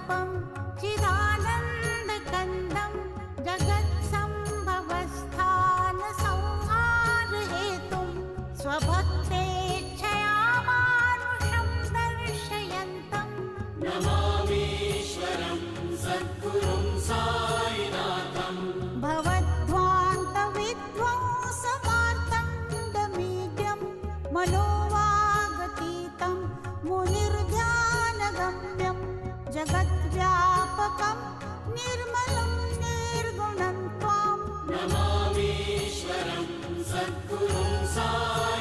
स्वरूपं चिदानन्दकन्दं जगत्सम्भवस्थानसंहारहेतुं स्वभक्तेच्छया मानुषं दर्शयन्तं नमामीश्वरं सद्गुरुं साईनाथं भवद्ध्वान्तविध्वंसमार्तण्डमीड्यं मनोवागतीतं मुनिर्ध्यानगम्यं जगद्व्यापकं निर्मलं निर्गुणं त्वां नमामीश्वरं सद्गुरुं साईनाथं